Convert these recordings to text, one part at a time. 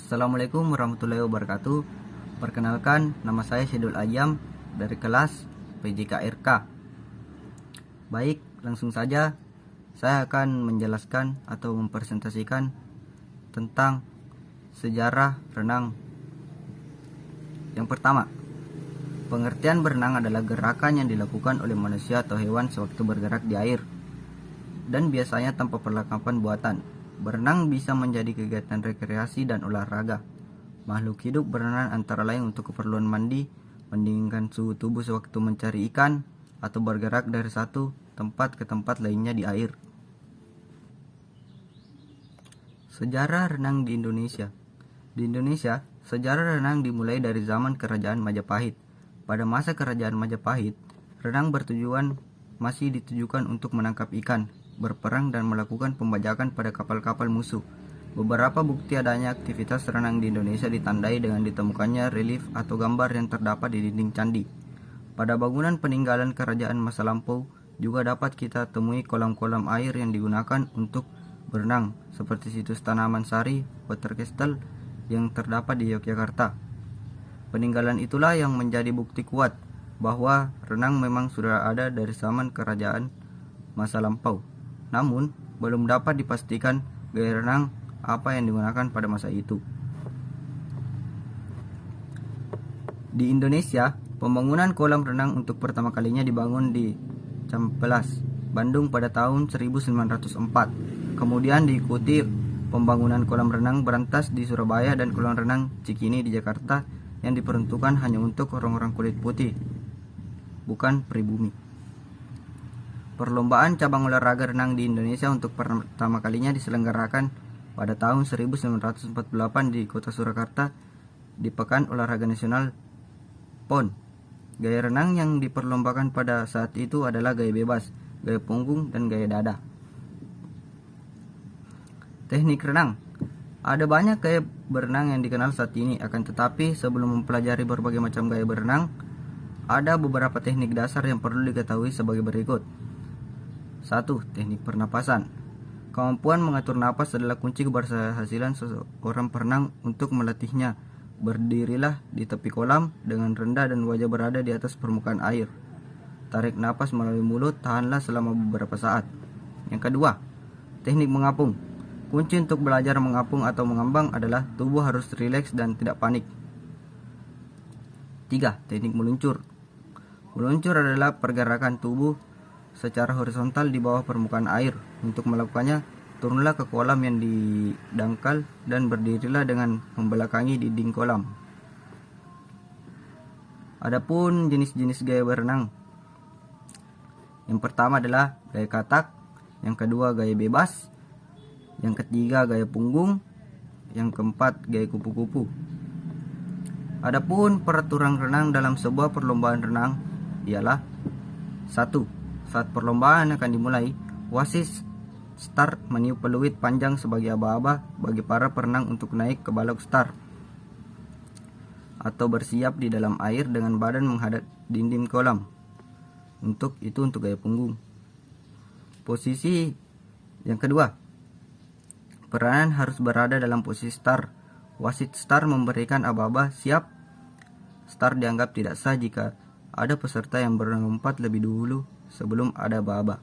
Assalamualaikum warahmatullahi wabarakatuh. Perkenalkan, nama saya Syedul Ayam dari kelas PJKRK. Baik, langsung saja saya akan menjelaskan atau mempresentasikan tentang sejarah renang. Yang pertama, pengertian berenang adalah gerakan yang dilakukan oleh manusia atau hewan sewaktu bergerak di air dan biasanya tanpa perlengkapan buatan. Berenang bisa menjadi kegiatan rekreasi dan olahraga. Makhluk hidup berenang antara lain untuk keperluan mandi, mendinginkan suhu tubuh sewaktu mencari ikan, atau bergerak dari satu tempat ke tempat lainnya di air. Sejarah renang di Indonesia. Di Indonesia, sejarah renang dimulai dari zaman Kerajaan Majapahit. Pada masa Kerajaan Majapahit, renang masih ditujukan untuk menangkap ikan, berperang dan melakukan pembajakan pada kapal-kapal musuh. Beberapa bukti adanya aktivitas renang di Indonesia ditandai dengan ditemukannya relief atau gambar yang terdapat di dinding candi. Pada bangunan peninggalan kerajaan masa lampau juga dapat kita temui kolam-kolam air yang digunakan untuk berenang, seperti situs Tanaman Sari Water Castle yang terdapat di Yogyakarta. Peninggalan itulah yang menjadi bukti kuat bahwa renang memang sudah ada dari zaman kerajaan masa lampau. Namun, belum dapat dipastikan gaya renang apa yang digunakan pada masa itu. Di Indonesia, pembangunan kolam renang untuk pertama kalinya dibangun di Cihampelas, Bandung pada tahun 1904. Kemudian diikuti pembangunan kolam renang Berantas di Surabaya dan kolam renang Cikini di Jakarta yang diperuntukkan hanya untuk orang-orang kulit putih, bukan pribumi. Perlombaan cabang olahraga renang di Indonesia untuk pertama kalinya diselenggarakan pada tahun 1948 di kota Surakarta di Pekan Olahraga Nasional PON. Gaya renang yang diperlombakan pada saat itu adalah gaya bebas, gaya punggung, dan gaya dada. Teknik renang. Ada banyak gaya berenang yang dikenal saat ini, akan tetapi sebelum mempelajari berbagai macam gaya berenang, ada beberapa teknik dasar yang perlu diketahui sebagai berikut. 1. Teknik pernapasan. Kemampuan mengatur napas adalah kunci keberhasilan seorang perenang. Untuk melatihnya, berdirilah di tepi kolam dengan rendah dan wajah berada di atas permukaan air. Tarik napas melalui mulut, tahanlah selama beberapa saat. Yang kedua, teknik mengapung. Kunci untuk belajar mengapung atau mengambang adalah tubuh harus rileks dan tidak panik. 3. Teknik meluncur. Meluncur adalah pergerakan tubuh secara horizontal di bawah permukaan air. Untuk melakukannya, turunlah ke kolam yang didangkal dan berdirilah dengan membelakangi dinding kolam. Adapun jenis-jenis gaya berenang. Yang pertama adalah gaya katak, yang kedua gaya bebas, yang ketiga gaya punggung, yang keempat gaya kupu-kupu. Adapun peraturan renang dalam sebuah perlombaan renang ialah 1. Saat perlombaan akan dimulai, wasit start meniup peluit panjang sebagai aba-aba bagi para perenang untuk naik ke balok start atau bersiap di dalam air dengan badan menghadap dinding kolam. Untuk gaya punggung. Posisi yang kedua, peranan harus berada dalam posisi start. Wasit start memberikan aba-aba siap. Start dianggap tidak sah jika ada peserta yang berlompat lebih dulu sebelum ada aba-aba.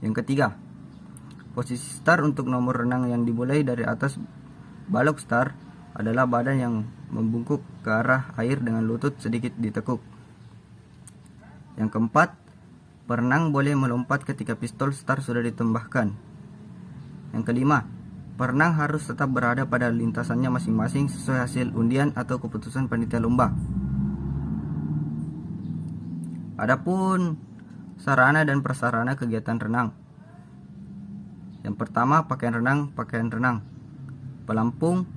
Yang ketiga, posisi start untuk nomor renang yang dimulai dari atas balok start adalah badan yang membungkuk ke arah air dengan lutut sedikit ditekuk. Yang keempat, perenang boleh melompat ketika pistol start sudah ditembakkan. Yang kelima, perenang harus tetap berada pada lintasannya masing-masing sesuai hasil undian atau keputusan panitia lomba. Adapun sarana dan prasarana kegiatan renang. Yang pertama, pakaian renang, pelampung,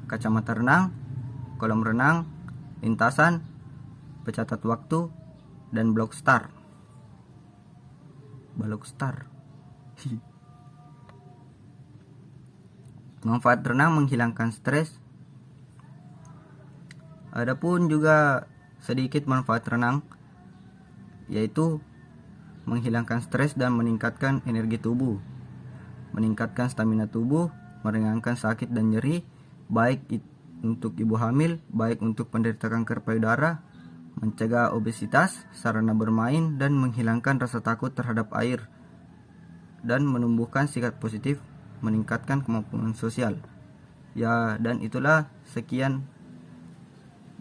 kacamata renang, kolam renang, lintasan, pencatat waktu, dan balok start. Manfaat renang menghilangkan stres. Adapun juga sedikit manfaat renang, yaitu menghilangkan stres dan meningkatkan energi tubuh, meningkatkan stamina tubuh, meringankan sakit dan nyeri, baik untuk ibu hamil, baik untuk penderita kanker payudara, mencegah obesitas, sarana bermain, dan menghilangkan rasa takut terhadap air, dan menumbuhkan sikap positif, meningkatkan kemampuan sosial. Ya, dan itulah sekian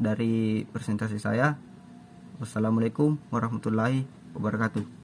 dari presentasi saya. Wassalamualaikum warahmatullahi wabarakatuh.